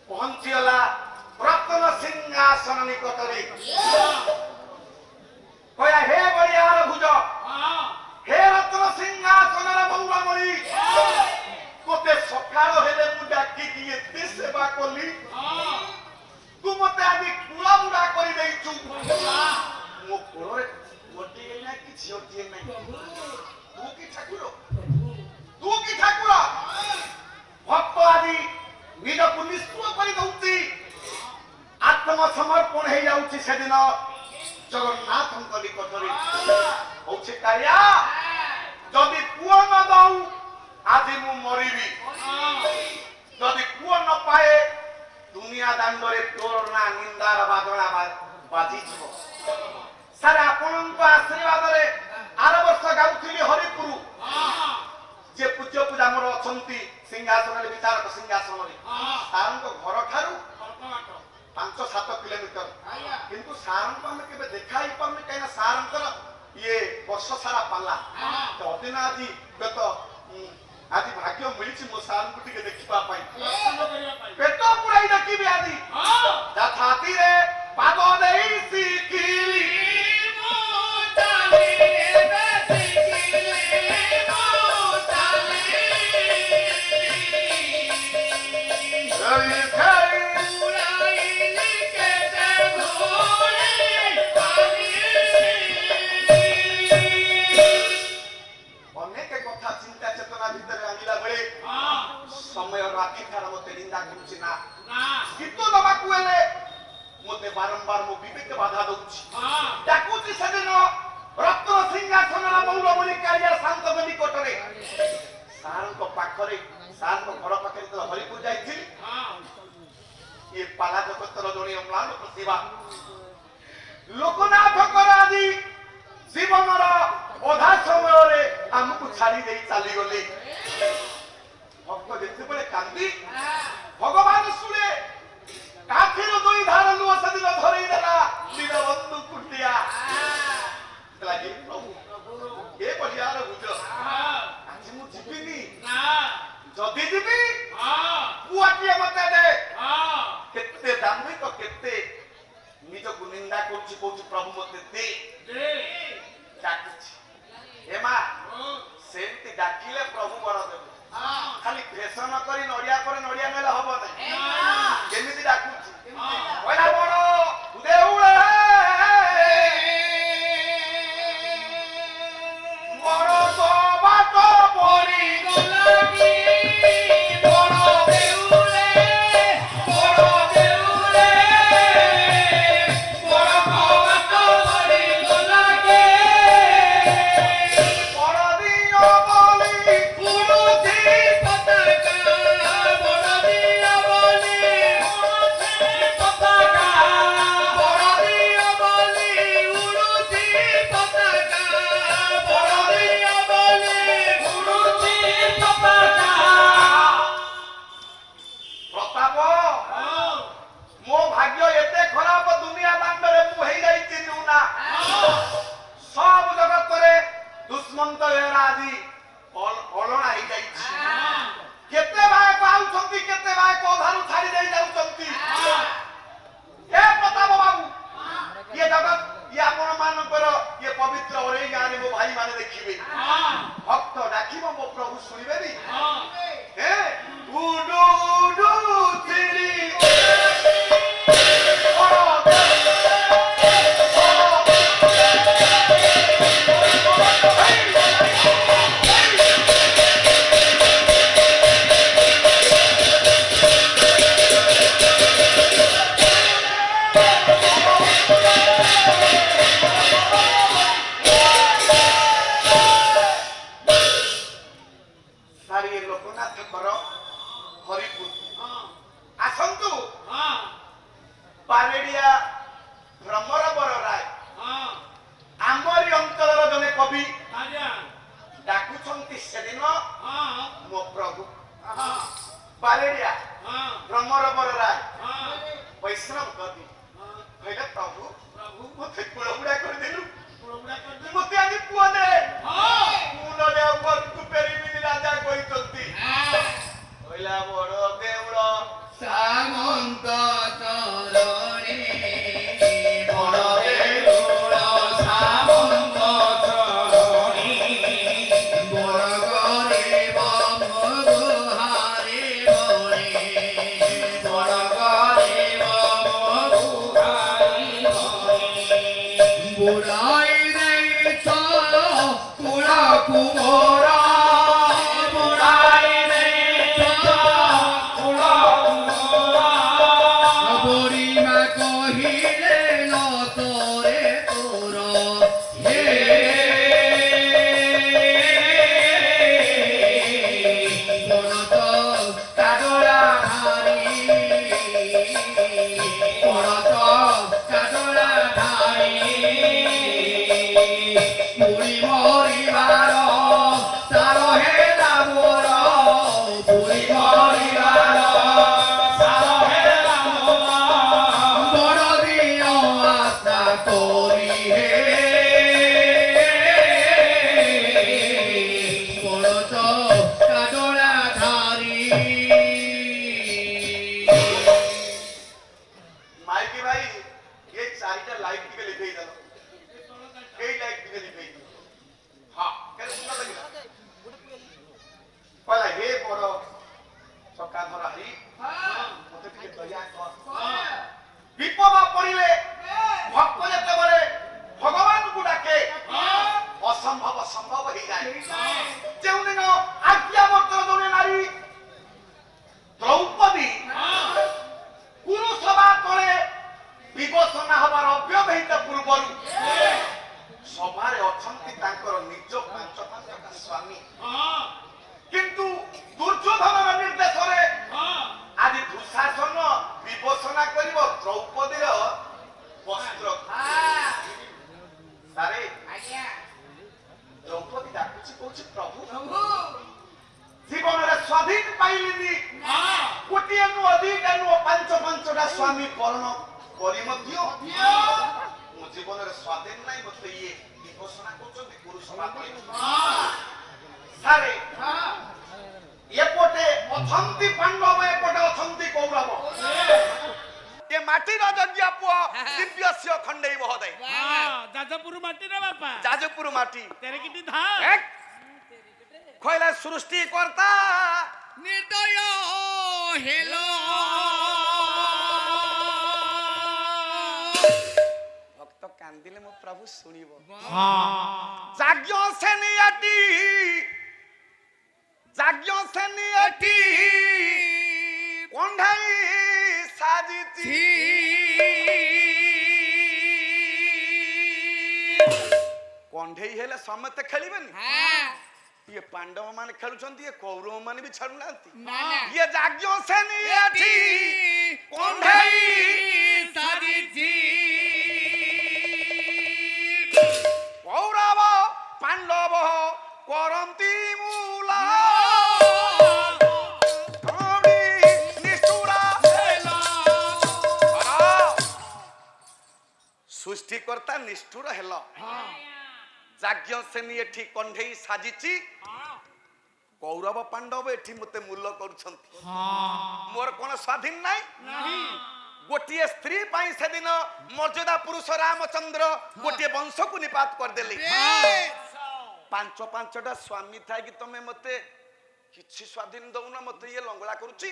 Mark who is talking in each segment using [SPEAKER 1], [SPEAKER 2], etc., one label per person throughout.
[SPEAKER 1] ପହଞ୍ଚିଗଲା ରତ୍ନ ସିଂହାସନ ନିକଟରେ। କହିଲା ହେ ବଳିଆର ଭୁଜ, ହେ ରତ୍ନ ସିଂହାସନର ମଉଳମଣି, ତୋତେ ସକାଳ ହେଲେ ମୁଁ ଡାକିକି ଏତେ ସେବା କଲି, ତୁ ମତେ ଆଜି କୁଳ ବୁଢା କରିଦେଇଛୁ। ମୋ କୋଳରେ ଗୋଟିଏ ନାହିଁ କି ଝିଅଟିଏ ନାହିଁ। ତୁ କି ଠାକୁର, ତୁ କି ଠାକୁର? ଭକ୍ତ ଆଜି ନିଜକୁ ନିଷ୍ଠୁର କରି ଦଉଛି, ଆତ୍ମସମର୍ପଣ ହେଇଯାଉଛି। ସେଦିନ ଜଗନ୍ନାଥଙ୍କ ନିକଟରେ ହଉଛି କାଳିଆ, ଯଦି ପୁଅ ନ ଦଉ ଆଜି ମୁଁ ମରିବି, ଯଦି ପୁଅ ନ ପାଏ ଦୁନିଆ ଦାଣ୍ଡରେ ତୋର ନା ନିନ୍ଦାର ବାଦଣା ବାଜିଯିବ। ସାର୍ ଆପଣଙ୍କ ଆଶୀର୍ବାଦରେ ଆର ବର୍ଷ ଗାଉଥିଲି ହରିପୁର, ଯେ ପୂଜ୍ୟ ପୂଜା ଆମର ଅଛନ୍ତି ସିଂହାସନରେ, ବିଚାରକ ସିଂହାସନରେ, ସାରଙ୍କ ଘର ଠାରୁ 5-7 କିଲୋମିଟର। କିନ୍ତୁ ସାରଙ୍କୁ ଆମେ କେବେ ଦେଖା ହେଇପାରୁନି, କାହିଁକିନା ସାରଙ୍କର ଇଏ ବର୍ଷ ସାରା ପାଲା ଅଦିନ। ଆଜି ଭାଗ୍ୟ ମିଳିଛି ମୋ ସାରଙ୍କୁ ଟିକେ ଦେଖିବା ପାଇଁ, ପେଟ ପୁରାଇ ଦେଖିବି ଆଜି। ଛାତିରେ ପାଦ ଦେଇ ଶିଖିଲି ବାରମ୍ବାର ମୋ ବିବେକ ବାଧା ଦଉଛି। ଡାକୁଛି ସେଦିନ ରତ୍ନ ସିଂହାସନର ମଉଳମଣି କାଳିଆ ସାନ୍ତଙ୍କ ନିକଟରେ। ସାରଙ୍କ ପାଖରେ, ସାରଙ୍କ ଘର ପାଖରେ ଯେତେବେଳେ ହରିପୁର ଯାଇଥିଲି, ଇଏ ପାଲା ଜଗତର ଜଣେ ଅମ୍ଳାନ ପ୍ରତିଭା ଲୋକନାଥଙ୍କର ଆଜି ଜୀବନର ଅଧା ସମୟରେ ଆମକୁ ଛାଡି ଦେଇ ଚାଲିଗଲେ। ଭକ୍ତ ଯେତେବେଳେ କାନ୍ଦି ଭଗବାନ ଶୁଣେ, କାଠିରୁ 2 ଧାର ଲୁହ ସେଦିନ ଧରେଇ ଦେଲା ଦୀନବନ୍ଧୁ କୁଟିଆ। ଲାଗି ପ୍ରଭୁ ଏ ବଳିଆର ଭୁଜ, ଆଜି ମୁଁ ଯିବିନି, ଯଦି ଯିବି ପୁଅଟିଏ ମତେ ଦେ। କେତେ ଦାମ୍ଭିକ, କେତେ ନିଜକୁ ନିନ୍ଦା କରୁଛି, କହୁଛି ପ୍ରଭୁ ମତେ ଦେ। ଡାକୁଛି ଏ ମା, ସେମିତି ଡାକିଲେ ପ୍ରଭୁ ବର ଦେବେ। ଖାଲି ଭେଷ ନ କରି ନଡିଆ ପରେ ନଡିଆ ନେଲେ ହବ ନାହିଁ। କେମିତି ଡାକୁଛି, କହିଲା ବଡ ଦେଉଳେ ବଡ ତ ବାଟ ପଡିଗଲା କି, ବଡ ଦେଉଳେ ବଡ ଦେଉଳେ ବଡ ତ ବାଟ ପଡିଗଲା କି, ବଡ ଦିନ ବୋଲି ପୁରୁଛି ପତାକା बालेरिया ब्रह्मर बरराज वैष्णव कवि कहले प्रभु मते कुळबुडा कर देलु मते आनी पुआ दे मुनले ऊपर तू पेरिमिनी राजा कोई चलती कहला बड़ देउळ
[SPEAKER 2] सामंत चरणी बड़
[SPEAKER 1] देउळ
[SPEAKER 2] सामंत चरणी बड़ गरीब मगुहारे बणे बड़ गरीब मगुहारे बणे बुढ़ाई रे तो कुड़ा कुमोरा बुढ़ाई रे तो कुड़ा कुमोरा बोरी में कहिले न तोरे तोरा हे बड़ तो काडोला हारी बड़ तो काडोला हारी पुरी मरिबार सार हेला मोर पुरी मरिबार सार हेला मोर बड़ दिन आशा करी हे बड़ तो काडोला धारी
[SPEAKER 1] माइकी भाई ये चारिटा लाइट टिके लिखई दलो एई लाइट टिके लिखई हां केले सुना लगिला कहला हे बड़ सका धरा हरी मते टिके दया कर विपद पड़िले भक्त जते बरे भगवान को डाके असंभव संभव हो जाए जेउ दिन आज्ञा मत दोने नारी द्रौपदी पुरुषवा तले विवसना हबार अव्यवहित पूर्वरु सभारे अछंती तांकर निज पांच पांचटा स्वामी किंतु दुर्योधनर निर्देश रे आज दुशासन विवसना करिवो द्रौपदीर वस्त्र सारे द्रौपदी डाकुची कहूची प्रभु जीवन रे स्वाधीन पाइलिनी कोटिए नु अधिक नु पांच पांचटा स्वामी कर्ण करी मध्य मो जीवन रे स्वाधीन नाही मते ये विवसना करछन्ती पुरुष मात्र सारे एपटे अथंती पांडव एपटे अथंती कौरव ये माटी राजज्ञा पुआ दिव्यस्य खंडे महोदय
[SPEAKER 3] जाजपुर माटी रे बापा
[SPEAKER 1] जाजपुर माटी
[SPEAKER 3] तेरे किती धार
[SPEAKER 1] खयला सृष्टि करता
[SPEAKER 2] निर्दय हेलो
[SPEAKER 1] भक्त कांदिले मो प्रभु सुनिबो जाग्ञ सेनियाटी कोंढाई साजिती कोंढेई हेले समते खेलिबेनी ये पांडव माने खेलुछंती ये कौरव माने भी छाडु नांती ये जाग्ञ सेनियाटी कोंढाई
[SPEAKER 2] साजिती
[SPEAKER 1] कौरव पांडव करंती मूला सृष्टिकर्ता निष्ठुर हेल जाज्ञ सेनी एठी कंढेई साजिची कौरव पांडव एठी मते मूल्य करूछंती मोर कोन स्वाधीन नाही गोटिए स्त्री पाई से दिन मर्यादा पुरुष रामचंद्र गोटिए वंश को निपात कर देले पांच पांचटा स्वामी था कि तमे मते किछि स्वाधीन दउना मते ये लंगला करूची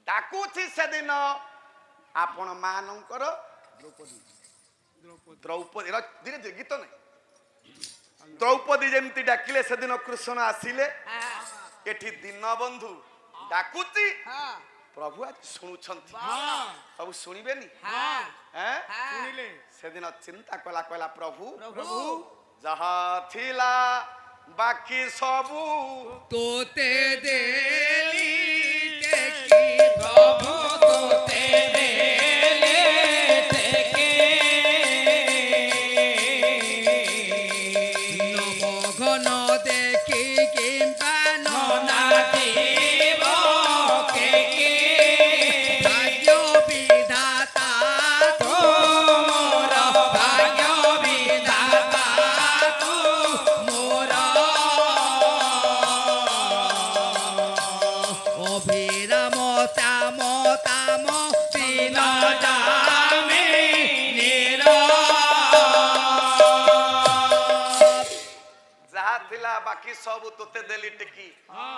[SPEAKER 1] डाकुची से दिन आपण मानकर द्रौपदी धीरे धीरे गीत नहीं द्रौपदी जेमती डाकिले से दिन कृष्ण आसिले एठी दीन बंधु डाकुची प्रभु आज शुणुछंती सब शुणिबेनी
[SPEAKER 3] सुनिले
[SPEAKER 1] से दिन चिंता कला कला प्रभु जहा थिला बाकी सबू
[SPEAKER 2] तोते देली देखी प्रभु तोते देले देखे नमो घन देखी किंबा नना देव অভিরাম শ্যাম তাম দিন যামে
[SPEAKER 1] যাহা ଥିଲା বাকি ସବୁ তোতে দেলি টেকি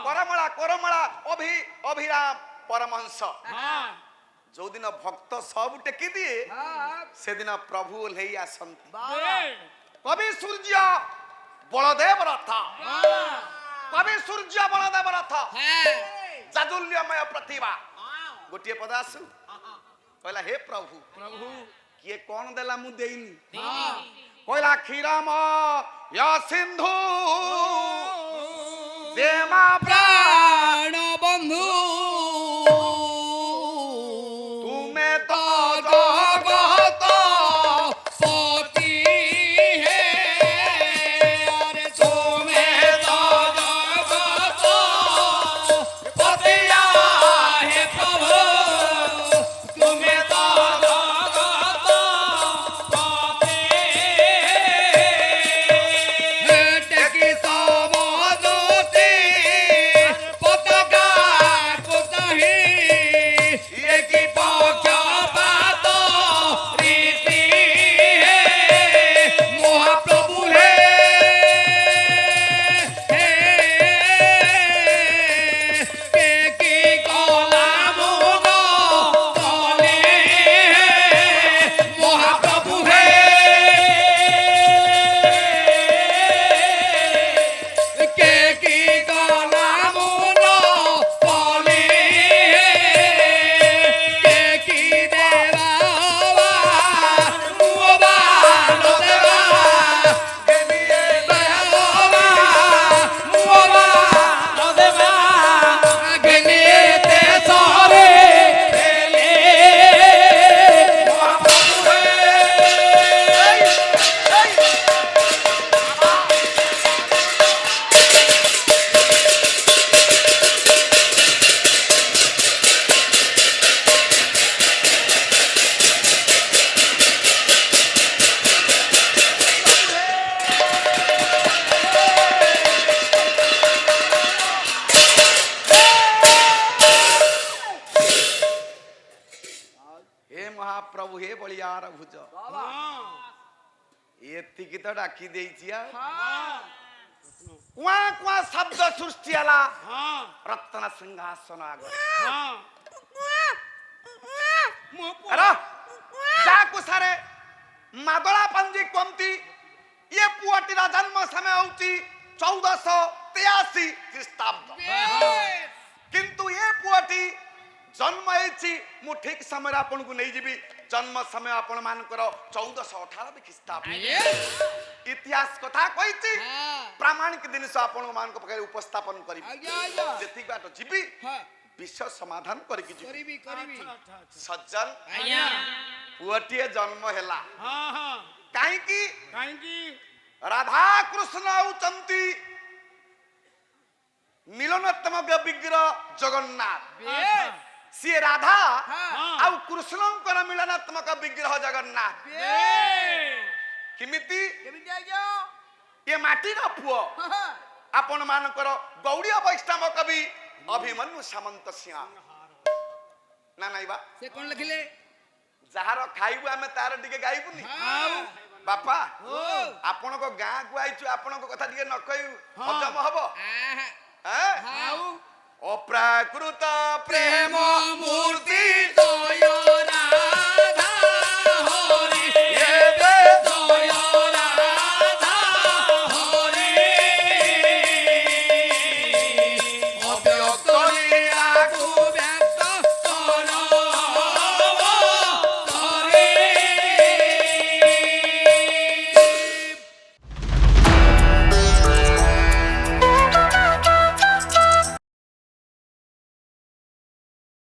[SPEAKER 1] করমলা করমলা অভিরাম পরমহংস
[SPEAKER 3] হ্যাঁ
[SPEAKER 1] ଯୋଉଦିନ ଭକ୍ତ ସବୁ ଟେକି ଦିଏ ସେଦିନ ପ୍ରଭୁ ଓହ୍ଲେଇ ଆସନ୍ତି କବି ସୂର୍ଯ୍ୟ ବଳଦେବ ରଥ କବି ସୂର୍ଯ୍ୟ ବଳଦେବ ରଥ ଜାଜୁଲ୍ୟମୟ ପ୍ରତିଭା ଗୋଟିଏ ପଦ ଆସୁ କହିଲା ହେ ପ୍ରଭୁ
[SPEAKER 3] ପ୍ରଭୁ
[SPEAKER 1] କିଏ କଣ ଦେଲା ମୁଁ ଦେଇନି କହିଲା କ୍ଷୀରମୟ ସିନ୍ଧୁ ଦେମା
[SPEAKER 2] প্রাণ বন্ধু
[SPEAKER 1] ତୁମେ ତ
[SPEAKER 2] জগত পতি হে আরে তুমি তো জগত পতিয়া হে প্রভু তুমি তো জগত পতি হে টেকি সমদতি পতাকা কোতাহি একি পক্ষপাত রীতি হে মহাপ্রভু হে কে কি কলা মুগ তলে মহাপ্রভু হে কে কি কলা মুগ তলে কে কি দেবা মুবা দেবা
[SPEAKER 1] हे महाप्रभु हे बलियार भुज ଏତିକି ତ ଡାକି ଦେଇଛି ଆଉ କୁଆ କୁଆ ଶବ୍ଦ ସୃଷ୍ଟି ହେଲା ରତ୍ନ ସିଂହାସନ ଆଗରେ ଯାହାକୁ ସାରେ ମାଦଳା ପାଞ୍ଜି କହନ୍ତି ଇଏ ପୁଅଟିର ଜନ୍ମ ସମୟ ହଉଛି 1483 ଖ୍ରୀଷ୍ଟାବ୍ଦ କିନ୍ତୁ ଏ ପୁଅଟି ଜନ୍ମ ହେଇଛି ମୁଁ ଠିକ ସମୟରେ ଆପଣଙ୍କୁ ନେଇଯିବି ଜନ୍ମ ସମୟ ଆପଣ ମାନଙ୍କର 1498 ଖ୍ରୀଷ୍ଟାବ୍ଦ ଇତିହାସ କଥା କହିଛି ପ୍ରାମାଣିକ ଜିନିଷ ଆପଣଙ୍କ ମାନଙ୍କ ପାଖରେ ଉପସ୍ଥାପନ କରିବି ଯେତିକି ବାଟ ଯିବି ବିଷୟ ସମାଧାନ କରିକି ଯିବି ସଜ୍ଜନ ପୁଅଟିଏ ଜନ୍ମ ହେଲା କାହିଁକି
[SPEAKER 3] କାହିଁକି
[SPEAKER 1] ରାଧା କୃଷ୍ଣ ହଉଛନ୍ତି ମିଳନାତ୍ମକ ବିଗ୍ରହ ଜଗନ୍ନାଥ ସିଏ ରାଧା ଆଉ କୃଷ୍ଣଙ୍କର ମିଳନାତ୍ମକ ବିଗ୍ରହ ଜଗନ୍ନାଥ କେମିତି ଏ ମାଟିର ପୁଅ ଆପଣ ମାନଙ୍କର ଗୌଡୀୟ ବୈଷ୍ଣବ କବି ଅଭିମନ୍ୟୁ ସାମନ୍ତ ସିଂହ ନା ନାଇବା
[SPEAKER 2] ସେ କଣ ଲେଖିଲେ
[SPEAKER 1] ଯାହାର ଖାଇବୁ ଆମେ ତାର ଟିକେ ଗାଇବୁନି ବାପା ଆପଣଙ୍କ ଗାଁକୁ ଆଇଛୁ ଆପଣଙ୍କ କଥା ଟିକେ ନ କହିବୁ ହଜମ ହବ ଅପ୍ରାକୃତ ପ୍ରେମ ମୂର୍ତ୍ତି